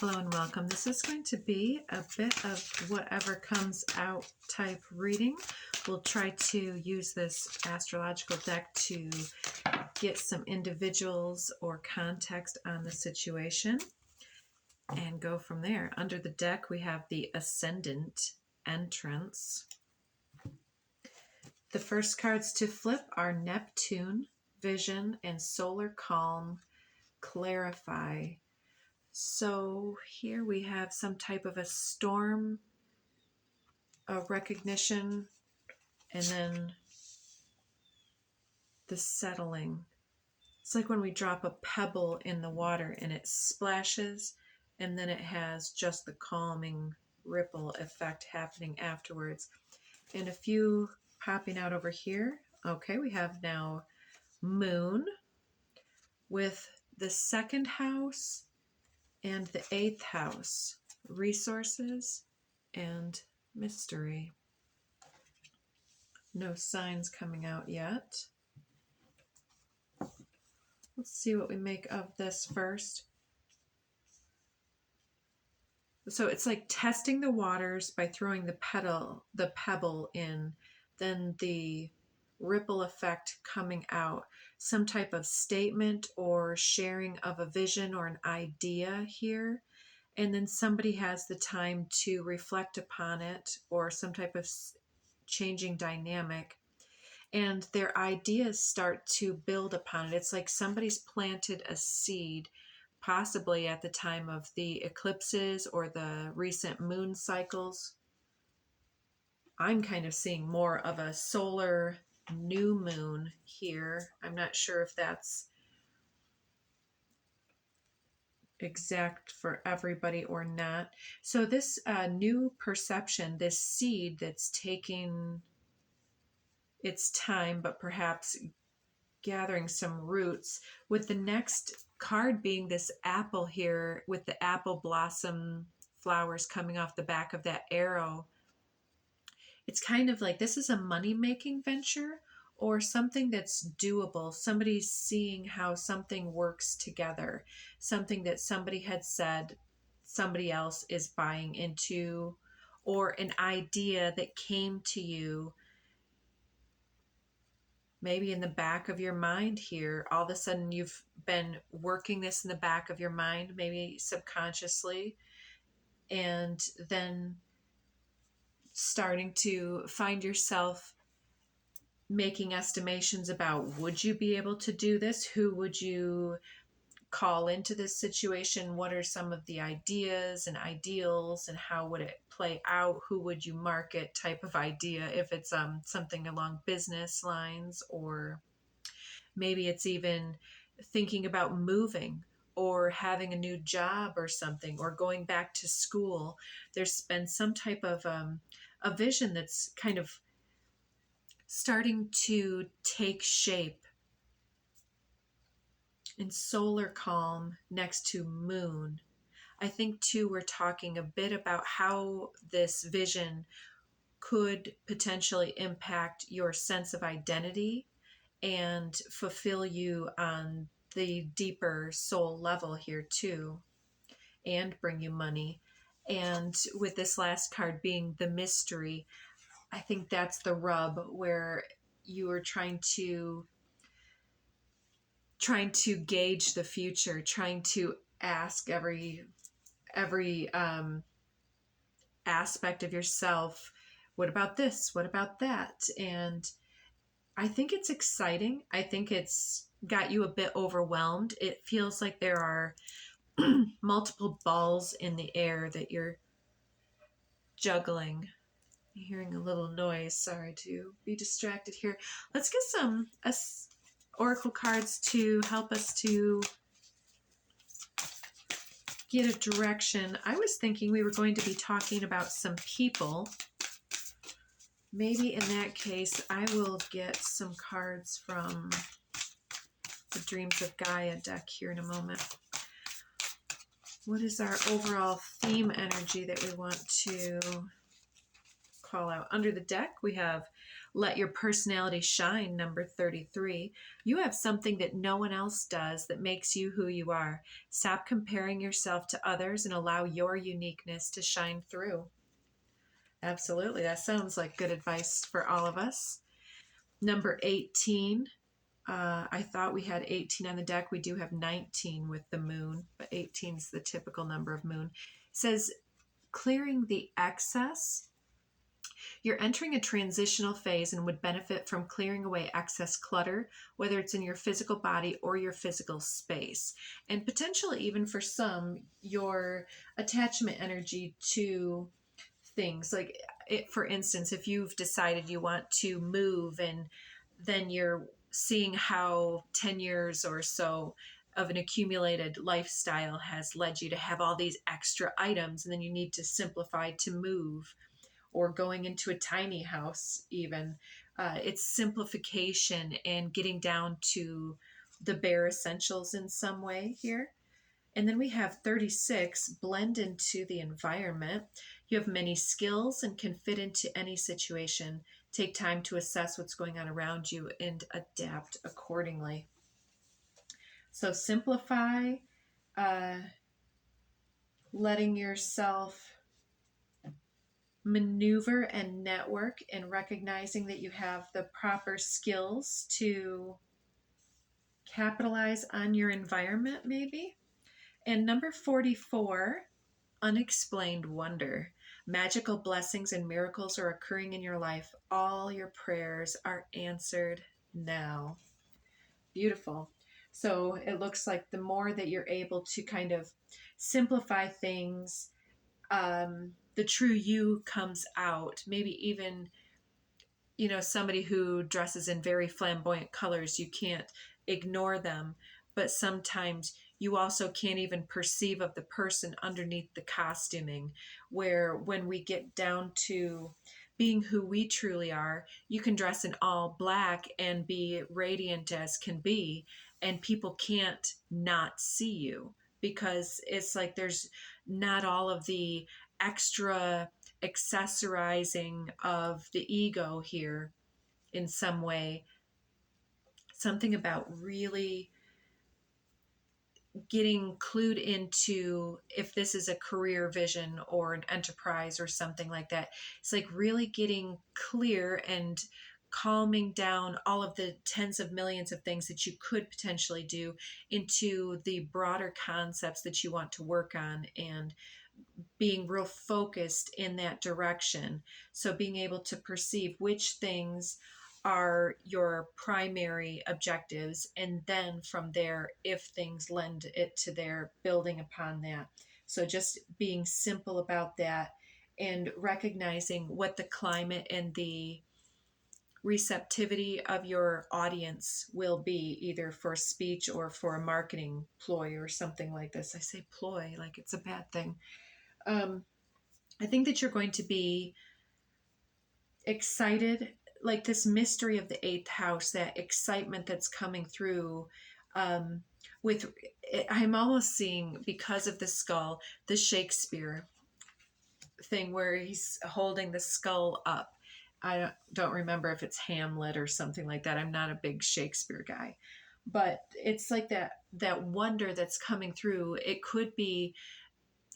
Hello and welcome. This is going to be a bit of whatever comes out type reading. We'll try to use this astrological deck to get some individuals or context on the situation and go from there. Under the deck, we have the Ascendant Entrance. The first cards to flip are Neptune, Vision, and Solar Calm, Clarify. So here we have some type of a storm, a recognition, and then the settling. It's like when we drop a pebble in the water and it splashes, and then it has just the calming ripple effect happening afterwards. And a few popping out over here. Okay, we have now Moon with the second house and the 8th house, resources and mystery. No signs coming out yet. Let's see what we make of this first. So it's like testing the waters by throwing the pebble in, then the ripple effect coming out, some type of statement or sharing of a vision or an idea here, and then somebody has the time to reflect upon it or some type of changing dynamic, and their ideas start to build upon it. It's like somebody's planted a seed, possibly at the time of the eclipses or the recent moon cycles. I'm kind of seeing more of a solar new moon here. I'm not sure if that's exact for everybody or not. So this new perception, this seed that's taking its time, but perhaps gathering some roots, with the next card being this apple here with the apple blossom flowers coming off the back of that arrow. It's kind of like this is a money-making venture or something that's doable. Somebody's seeing how something works together, something that somebody had said somebody else is buying into, or an idea that came to you maybe in the back of your mind here. All of a sudden you've been working this in the back of your mind, maybe subconsciously, and then starting to find yourself making estimations about, would you be able to do this? Who would you call into this situation? What are some of the ideas and ideals, and how would it play out? Who would you market type of idea, if it's something along business lines, or maybe it's even thinking about moving or having a new job or something, or going back to school. There's been some type of a vision that's kind of starting to take shape. In solar calm next to moon, I think too we're talking a bit about how this vision could potentially impact your sense of identity and fulfill you on the deeper soul level here too, and bring you money. And with this last card being the mystery, I think that's the rub, where you are trying to gauge the future, trying to ask every aspect of yourself, what about this? What about that? And I think it's exciting. I think it's got you a bit overwhelmed. It feels like there are multiple balls in the air that you're juggling. I'm hearing a little noise. Sorry to be distracted here. Let's get some oracle cards to help us to get a direction. I was thinking we were going to be talking about some people. Maybe in that case, I will get some cards from the Dreams of Gaia deck here in a moment. What is our overall theme energy that we want to call out. Under the deck, we have Let Your Personality Shine, number 33. You have something that no one else does that makes you who you are. Stop comparing yourself to others and allow your uniqueness to shine through. Absolutely. That sounds like good advice for all of us. Number 18. I thought we had 18 on the deck. We do have 19 with the moon, but 18 is the typical number of moon. It says, clearing the excess. You're entering a transitional phase and would benefit from clearing away excess clutter, whether it's in your physical body or your physical space. And potentially, even for some, your attachment energy to things. Like, for instance, if you've decided you want to move and then you're seeing how 10 years or so of an accumulated lifestyle has led you to have all these extra items, and then you need to simplify to move, or going into a tiny house even. It's simplification and getting down to the bare essentials in some way here. And then we have 36, blend into the environment. You have many skills and can fit into any situation. Take time to assess what's going on around you and adapt accordingly. So simplify, letting yourself maneuver and network, and recognizing that you have the proper skills to capitalize on your environment, maybe. And number 44, unexplained wonder. Magical blessings and miracles are occurring in your life. All your prayers are answered now. Beautiful. So it looks like the more that you're able to kind of simplify things, the true you comes out. Maybe even, somebody who dresses in very flamboyant colors, you can't ignore them, but sometimes you also can't even perceive of the person underneath the costuming, where when we get down to being who we truly are, you can dress in all black and be radiant as can be, and people can't not see you, because it's like there's not all of the extra accessorizing of the ego here in some way. Something about really getting clued into if this is a career vision or an enterprise or something like that. It's like really getting clear and calming down all of the tens of millions of things that you could potentially do into the broader concepts that you want to work on, and being real focused in that direction. So being able to perceive which things are your primary objectives, and then from there, if things lend it to their building upon that. So just being simple about that, and recognizing what the climate and the receptivity of your audience will be, either for speech or for a marketing ploy or something like this. I say ploy like it's a bad thing. I think that you're going to be excited, like this mystery of the 8th house, that excitement that's coming through. With, I'm almost seeing, because of the skull, the Shakespeare thing where he's holding the skull up. I don't remember if it's Hamlet or something like that. I'm not a big Shakespeare guy, but it's like that wonder that's coming through. It could be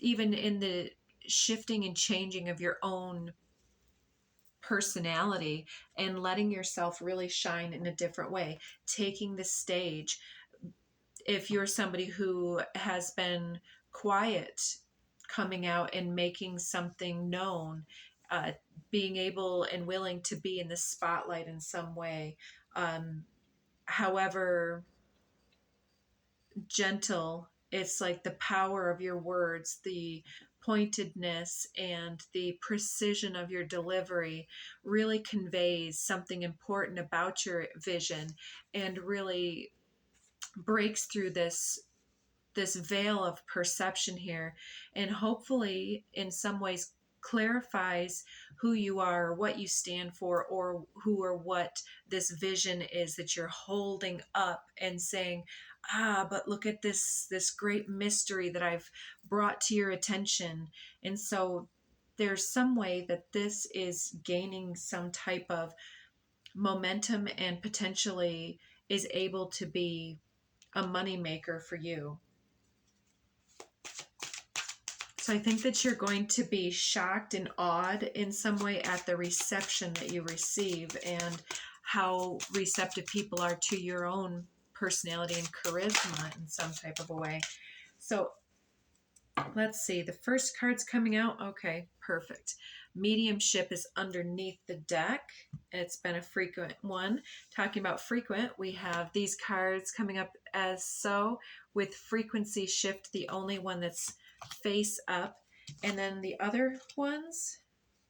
even in the shifting and changing of your own personality, and letting yourself really shine in a different way, taking the stage. If you're somebody who has been quiet, coming out and making something known, being able and willing to be in the spotlight in some way, however gentle, it's like the power of your words, the pointedness and the precision of your delivery really conveys something important about your vision, and really breaks through this veil of perception here, and hopefully in some ways clarifies who you are, what you stand for, or who or what this vision is that you're holding up and saying, but look at this great mystery that I've brought to your attention. And so there's some way that this is gaining some type of momentum and potentially is able to be a money maker for you. So I think that you're going to be shocked and awed in some way at the reception that you receive and how receptive people are to your own personality and charisma in some type of a way. So let's see, the first card's coming out. Okay, perfect. Mediumship is underneath the deck. It's been a frequent one. Talking about frequent, we have these cards coming up as so, with frequency shift, the only one that's face up. And then the other ones,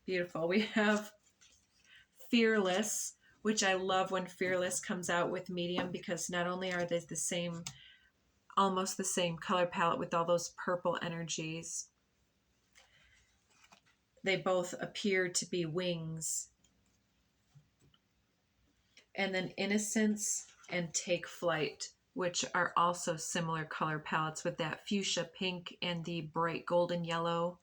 beautiful. We have fearless, which I love when fearless comes out with medium, because not only are they the same, almost the same color palette with all those purple energies, they both appear to be wings. And then innocence and take flight, which are also similar color palettes with that fuchsia pink and the bright golden yellow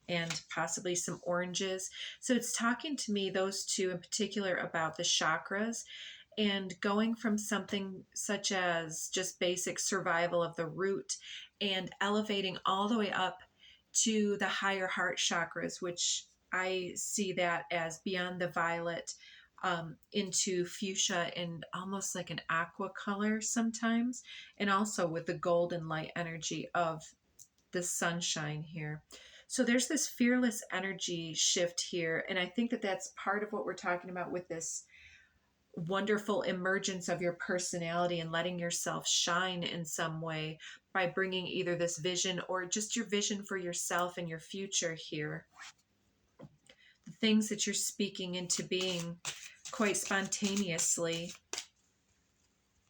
and possibly some oranges. So it's talking to me, those two in particular, about the chakras and going from something such as just basic survival of the root and elevating all the way up to the higher heart chakras, which I see that as beyond the violet, into fuchsia and almost like an aqua color sometimes, and also with the golden light energy of the sunshine here. So there's this fearless energy shift here, and I think that that's part of what we're talking about with this wonderful emergence of your personality and letting yourself shine in some way by bringing either this vision or just your vision for yourself and your future here. The things that you're speaking into being quite spontaneously,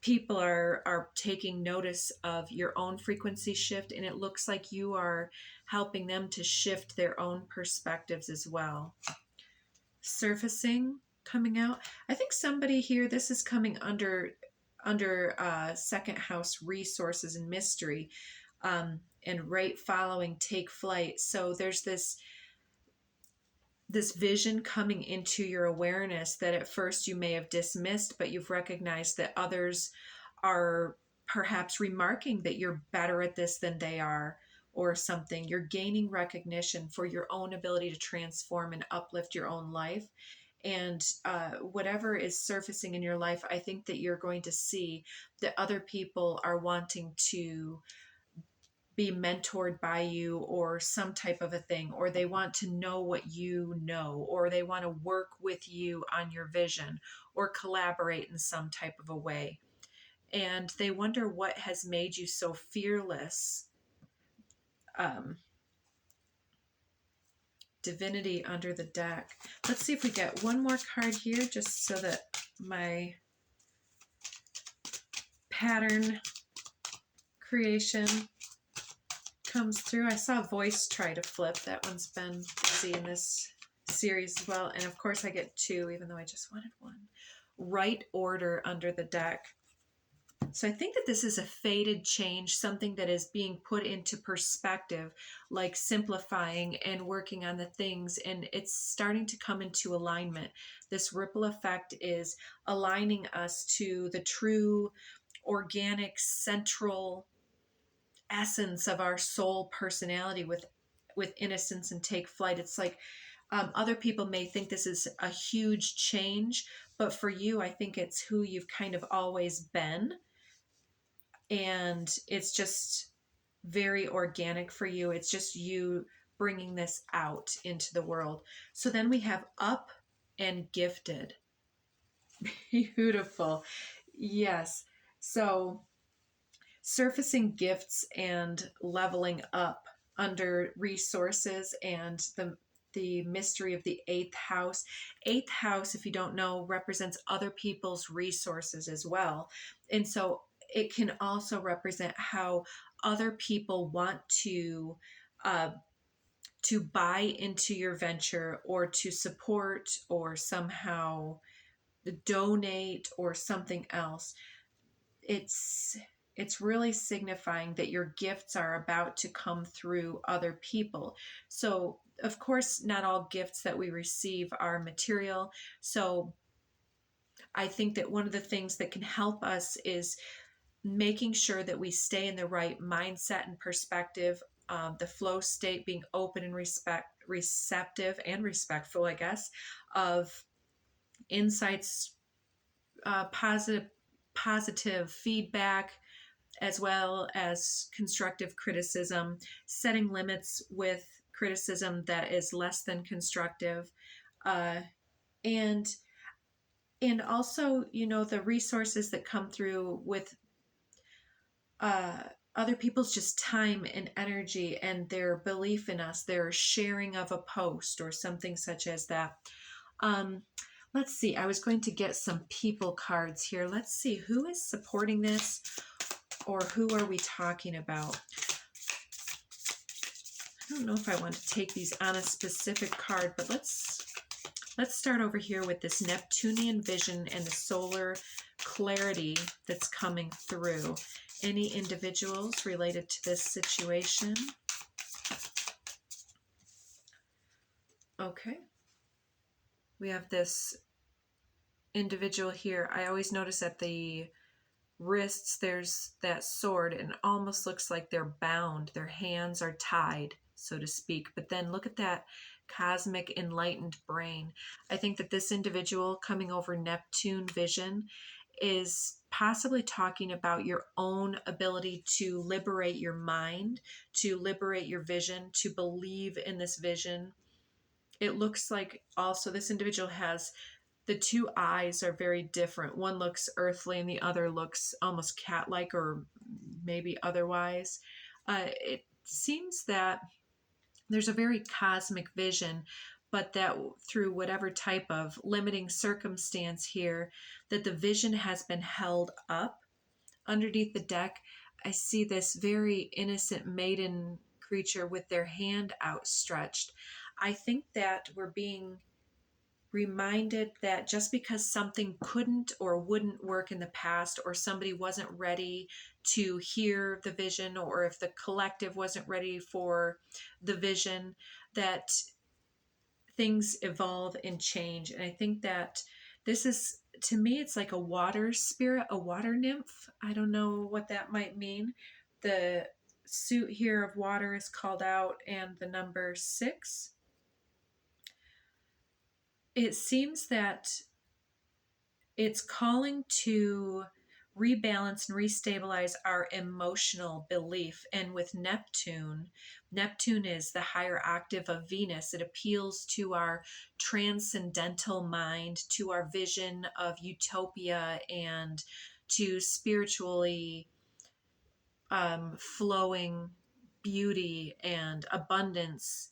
people are taking notice of your own frequency shift, and it looks like you are helping them to shift their own perspectives as well. Surfacing coming out. I think somebody here, this is coming under second house resources and mystery, and right following take flight. So there's this vision coming into your awareness that at first you may have dismissed, but you've recognized that others are perhaps remarking that you're better at this than they are or something. You're gaining recognition for your own ability to transform and uplift your own life. And whatever is surfacing in your life, I think that you're going to see that other people are wanting to be mentored by you or some type of a thing, or they want to know what you know, or they want to work with you on your vision or collaborate in some type of a way. And they wonder what has made you so fearless. Divinity under the deck. Let's see if we get one more card here, just so that my pattern creation comes through. I saw voice try to flip. That one's been busy in this series as well. And of course I get two, even though I just wanted one. Right order under the deck. So I think that this is a fated change, something that is being put into perspective, like simplifying and working on the things, and it's starting to come into alignment. This ripple effect is aligning us to the true, organic, central essence of our soul personality with innocence and take flight. It's like other people may think this is a huge change, but for you, I think it's who you've kind of always been. And it's just very organic for you. It's just you bringing this out into the world. So then we have up and gifted. Beautiful. Yes. So surfacing gifts and leveling up under resources and the mystery of the eighth house. Eighth house, if you don't know, represents other people's resources as well. And so it can also represent how other people want to buy into your venture or to support or somehow donate or something else. It's it's really signifying that your gifts are about to come through other people. So, of course, not all gifts that we receive are material. So, I think that one of the things that can help us is making sure that we stay in the right mindset and perspective, the flow state, being open and receptive and respectful, I guess, of insights, positive feedback, as well as constructive criticism, setting limits with criticism that is less than constructive, uh, and also, the resources that come through with uh, other people's just time and energy and their belief in us, their sharing of a post or something such as that. Um, let's see, I was going to get some people cards here. Let's see, who is supporting this, or who are we talking about? I don't know if I want to take these on a specific card, but let's start over here with this Neptunian vision and the solar clarity that's coming through. Any individuals related to this situation? Okay. We have this individual here. I always notice at the wrists there's that sword, and it almost looks like they're bound. Their hands are tied, so to speak. But then look at that cosmic enlightened brain. I think that this individual coming over Neptune vision is possibly talking about your own ability to liberate your mind, to liberate your vision, to believe in this vision. It looks like also this individual has the two eyes are very different. One looks earthly and the other looks almost cat-like, or maybe otherwise. It seems that there's a very cosmic vision, but that through whatever type of limiting circumstance here, that the vision has been held up. Underneath the deck, I see this very innocent maiden creature with their hand outstretched. I think that we're being reminded that just because something couldn't or wouldn't work in the past, or somebody wasn't ready to hear the vision, or if the collective wasn't ready for the vision, that things evolve and change. And I think that this is, to me, it's like a water spirit, a water nymph. I don't know what that might mean. The suit here of water is called out, and the number 6. It seems that it's calling to rebalance and restabilize our emotional belief. And with Neptune is the higher octave of Venus. It appeals to our transcendental mind, to our vision of utopia, and to spiritually flowing beauty and abundance.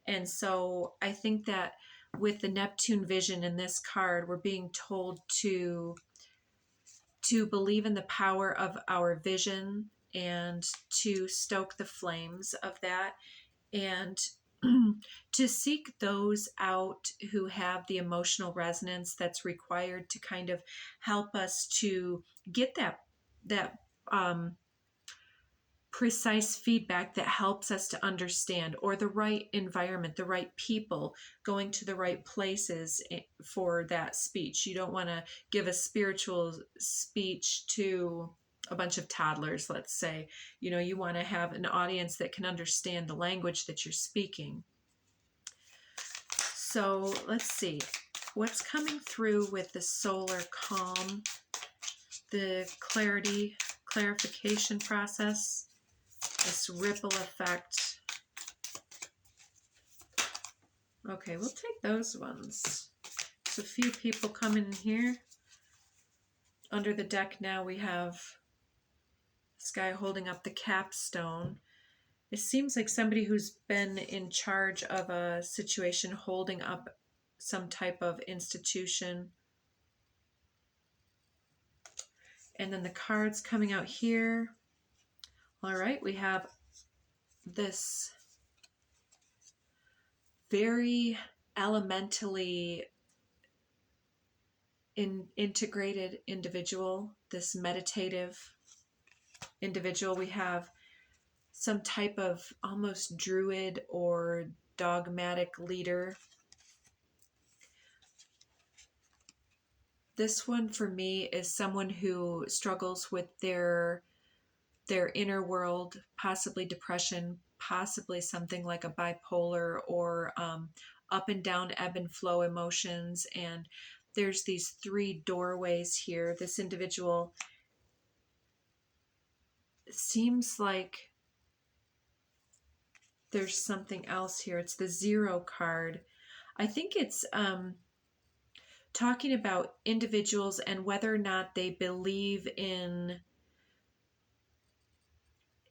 And so I think that with the Neptune vision in this card, we're being told to believe in the power of our vision and to stoke the flames of that, and to seek those out who have the emotional resonance that's required to kind of help us to get that precise feedback that helps us to understand, or the right environment, the right people, going to the right places for that speech. You don't want to give a spiritual speech to a bunch of toddlers, let's say. You want to have an audience that can understand the language that you're speaking. So let's see what's coming through with the solar calm, the clarification process, this ripple effect. Okay, we'll take those ones. There's a few people coming in here. Under the deck now we have this guy holding up the capstone. It seems like somebody who's been in charge of a situation, holding up some type of institution. And then the cards coming out here. All right, we have this very elementally integrated individual, this meditative individual, we have some type of almost druid or dogmatic leader. This one for me is someone who struggles with their inner world, possibly depression, possibly something like a bipolar or up and down ebb and flow emotions. And there's these 3 doorways here. This individual seems like there's something else here. It's the 0 card. I think it's talking about individuals and whether or not they believe in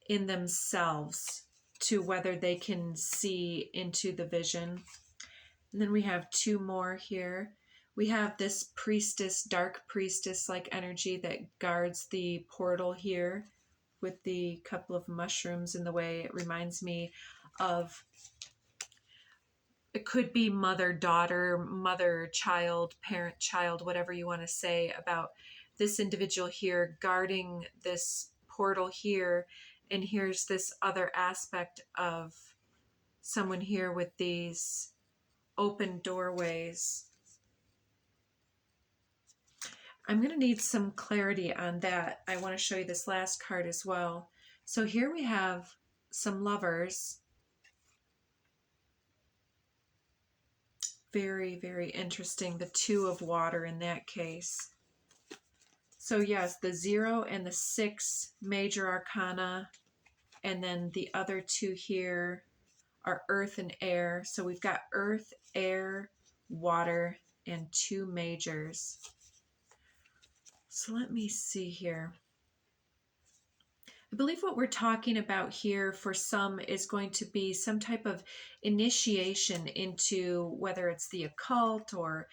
themselves, to whether they can see into the vision. And then we have 2 more here. We have this priestess, dark priestess like energy that guards the portal here with the couple of mushrooms in the way. It reminds me of, it could be mother, daughter, mother, child, parent, child, whatever you want to say about this individual here guarding this portal here. And here's this other aspect of someone here with these open doorways. I'm going to need some clarity on that. I want to show you this last card as well. So here we have some lovers. Very, very interesting. The 2 of water in that case. So yes, the 0 and the 6 major arcana. And then the other 2 here are earth and air. So we've got earth, air, water, and 2 majors. So let me see here. I believe what we're talking about here for some is going to be some type of initiation into, whether it's the occult or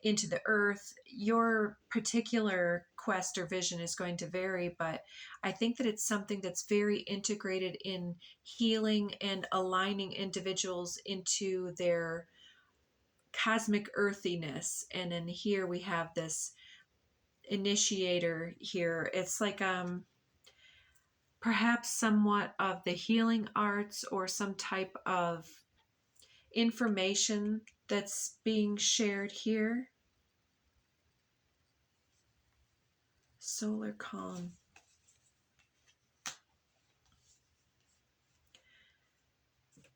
into the earth. Your particular quest or vision is going to vary, but I think that it's something that's very integrated in healing and aligning individuals into their cosmic earthiness. And then here we have this initiator here. It's like perhaps somewhat of the healing arts or some type of information that's being shared here. Solar calm.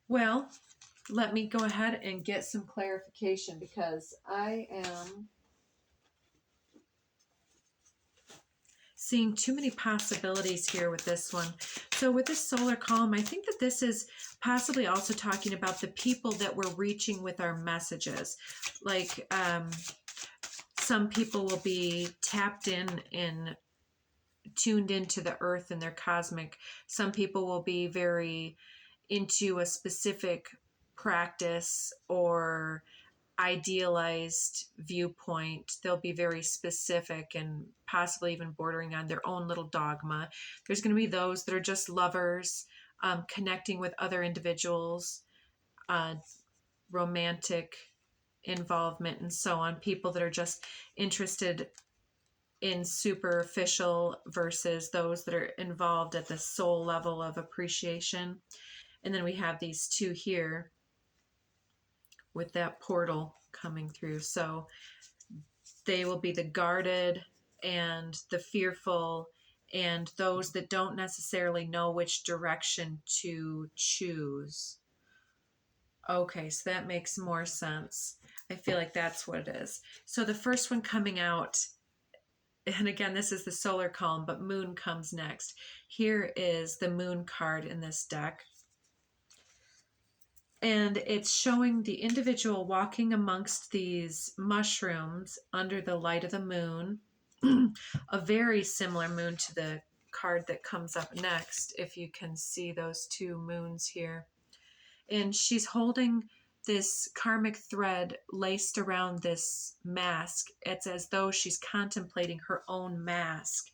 Well, let me go ahead and get some clarification, because I am seeing too many possibilities here with this one. So with this solar column, I think that this is possibly also talking about the people that we're reaching with our messages. Like some people will be tapped in and tuned into the earth and their cosmic. Some people will be very into a specific practice or idealized viewpoint. They'll be very specific and possibly even bordering on their own little dogma. There's going to be those that are just lovers, connecting with other individuals, romantic involvement, and so on. People that are just interested in superficial versus those that are involved at the soul level of appreciation. And then we have these 2 here with that portal coming through. So they will be the guarded and the fearful and those that don't necessarily know which direction to choose. Okay, so that makes more sense. I feel like that's what it is. So the first one coming out, and again, this is the solar column, but moon comes next. Here is the moon card in this deck. And it's showing the individual walking amongst these mushrooms under the light of the moon. A very similar moon to the card that comes up next, if you can see those 2 moons here. And she's holding this karmic thread laced around this mask. It's as though she's contemplating her own mask.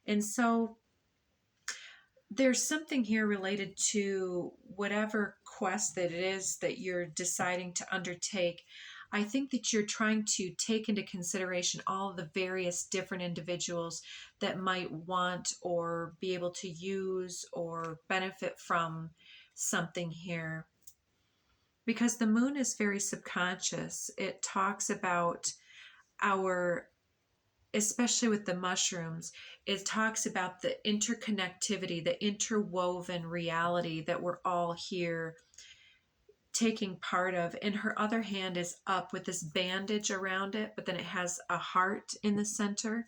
And so there's something here related to whatever quest that it is that you're deciding to undertake. I think that you're trying to take into consideration all the various different individuals that might want or be able to use or benefit from something here. Because the moon is very subconscious. It talks about our, especially with the mushrooms, it talks about the interconnectivity, the interwoven reality that we're all here taking part of. And her other hand is up with this bandage around it, but then it has a heart in the center.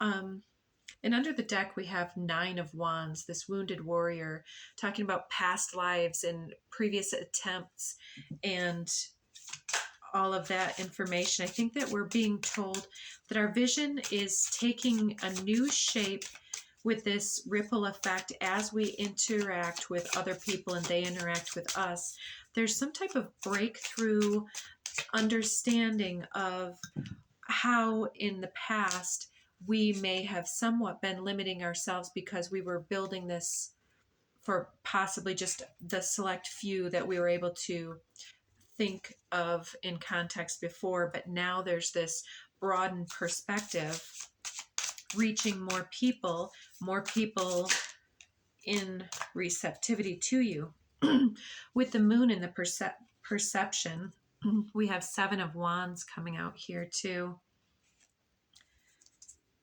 And under the deck, we have 9 of Wands, this wounded warrior, talking about past lives and previous attempts and all of that information. I think that we're being told that our vision is taking a new shape with this ripple effect as we interact with other people and they interact with us. There's some type of breakthrough understanding of how in the past we may have somewhat been limiting ourselves because we were building this for possibly just the select few that we were able to think of in context before, but now there's this broadened perspective reaching more people in receptivity to you. With the moon in the perception, we have 7 of Wands coming out here too.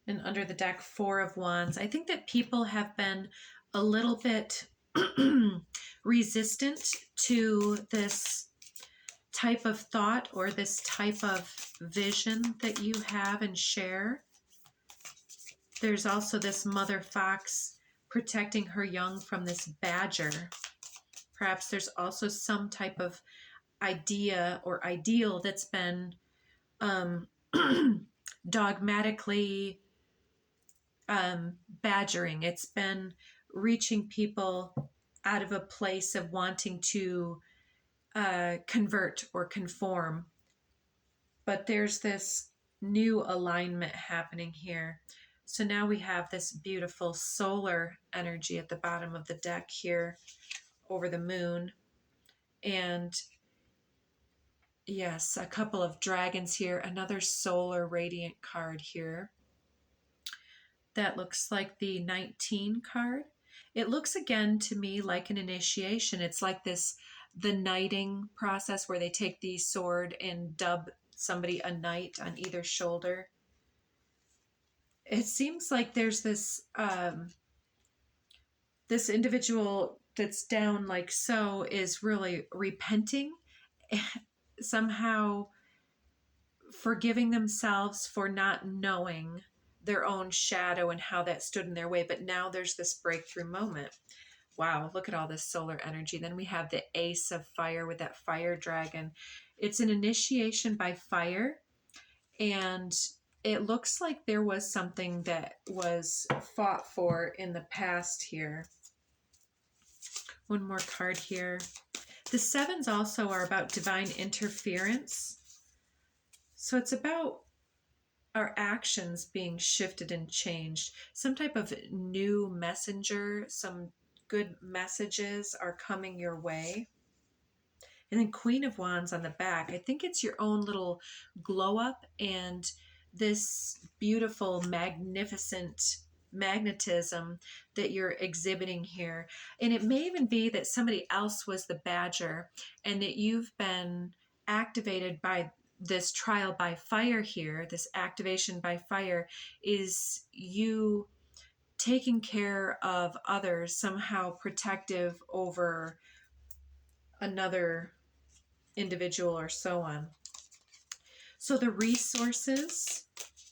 And under the deck, 4 of Wands. I think that people have been a little bit resistant to this type of thought or this type of vision that you have and share. There's also this mother fox protecting her young from this badger. Perhaps there's also some type of idea or ideal that's been dogmatically badgering. It's been reaching people out of a place of wanting to convert or conform. But there's this new alignment happening here. So now we have this beautiful solar energy at the bottom of the deck here over the moon. And yes, a couple of dragons here, another solar radiant card here. That looks like the 19 card. It looks again to me like an initiation. It's like the knighting process where they take the sword and dub somebody a knight on either shoulder. It seems like there's this this individual that's down like so is really repenting, somehow forgiving themselves for not knowing their own shadow and how that stood in their way. But now there's this breakthrough moment. Wow, look at all this solar energy. Then we have the Ace of Fire with that fire dragon. It's an initiation by fire, and it looks like there was something that was fought for in the past here. One more card here. The 7s also are about divine interference. So it's about our actions being shifted and changed. Some type of new messenger, some good messages are coming your way. And then Queen of Wands on the back. I think it's your own little glow up and this beautiful, magnificent magnetism that you're exhibiting here. And it may even be that somebody else was the badger and that you've been activated by this trial by fire here. This activation by fire is you taking care of others, somehow protective over another individual or so on. So the resources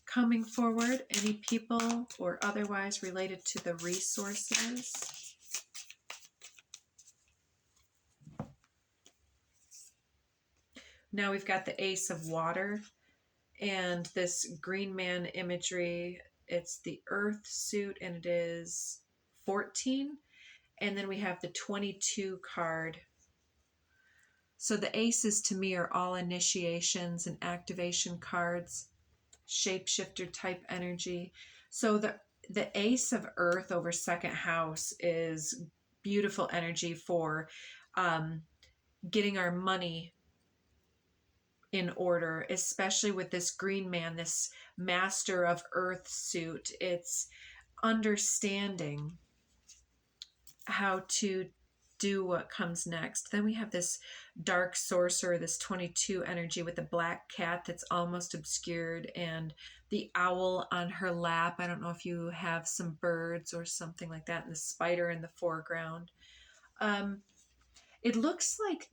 coming forward, any people or otherwise related to the resources. Now we've got the Ace of Water and this green man imagery. It's the Earth suit and it is 14. And then we have the 22 card. So the aces to me are all initiations and activation cards, shapeshifter type energy. So the Ace of Earth over second house is beautiful energy for getting our money in order, especially with this green man, this master of earth suit. It's understanding how to do what comes next. Then we have this dark sorcerer, this 22 energy with the black cat that's almost obscured, and the owl on her lap. I don't know if you have some birds or something like that, and the spider in the foreground. It looks like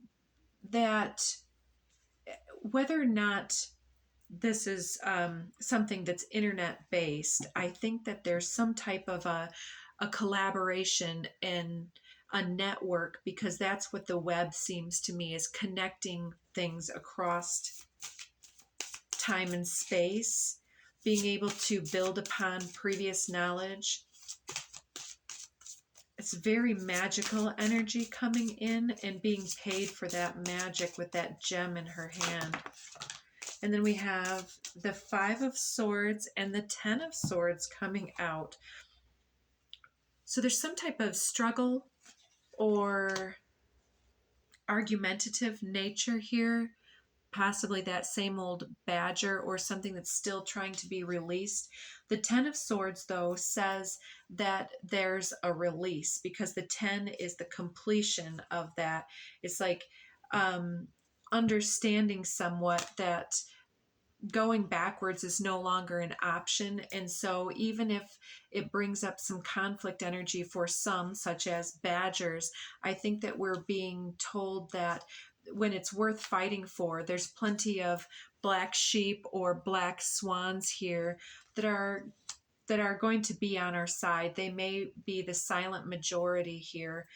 that, whether or not this is something that's internet based, I think that there's some type of a collaboration and a network, because that's what the web seems to me, is connecting things across time and space, being able to build upon previous knowledge. It's very magical energy coming in and being paid for that magic with that gem in her hand. And then we have the 5 of Swords and the 10 of Swords coming out. So there's some type of struggle or argumentative nature here, possibly that same old badger or something that's still trying to be released. The 10 of Swords, though, says that there's a release, because the 10 is the completion of that. It's like understanding somewhat that going backwards is no longer an option. And so even if it brings up some conflict energy for some, such as badgers, I think that we're being told that when it's worth fighting for, there's plenty of black sheep or black swans here that are going to be on our side. They may be the silent majority here,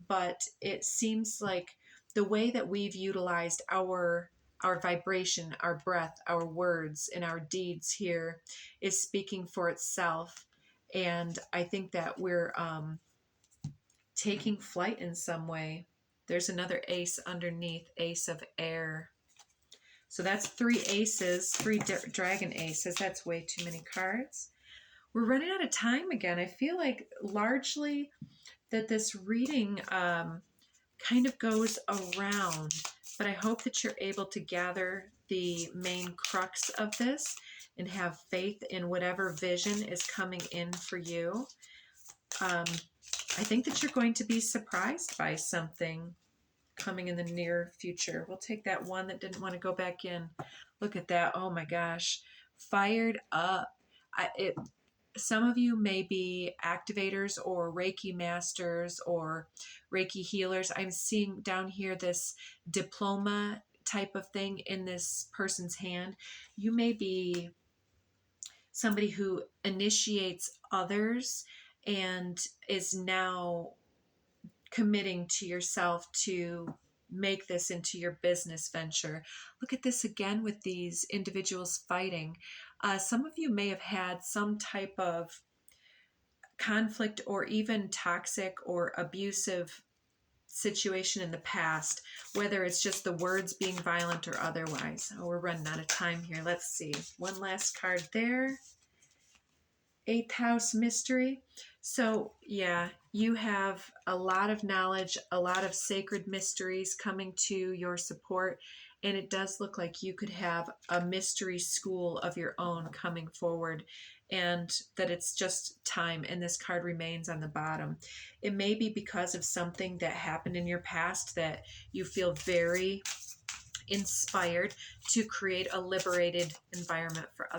but it seems like the way that we've utilized our vibration, our breath, our words, and our deeds here is speaking for itself. And I think that we're taking flight in some way. There's another ace underneath, Ace of Air. So that's 3 aces, 3 dragon aces. That's way too many cards. We're running out of time again. I feel like largely that this reading kind of goes around, but I hope that you're able to gather the main crux of this and have faith in whatever vision is coming in for you. I think that you're going to be surprised by something coming in the near future. We'll take that one that didn't want to go back in. Look at that. Oh my gosh. Fired up. Some of you may be activators or Reiki masters or Reiki healers. I'm seeing down here this diploma type of thing in this person's hand. You may be somebody who initiates others and is now committing to yourself to make this into your business venture. Look at this again with these individuals fighting. Some of you may have had some type of conflict or even toxic or abusive situation in the past, whether it's just the words being violent or otherwise. Oh, we're running out of time here. Let's see. One last card there. 8th house mystery. So yeah, you have a lot of knowledge, a lot of sacred mysteries coming to your support. And it does look like you could have a mystery school of your own coming forward, and that it's just time. And this card remains on the bottom. It may be because of something that happened in your past that you feel very inspired to create a liberated environment for others.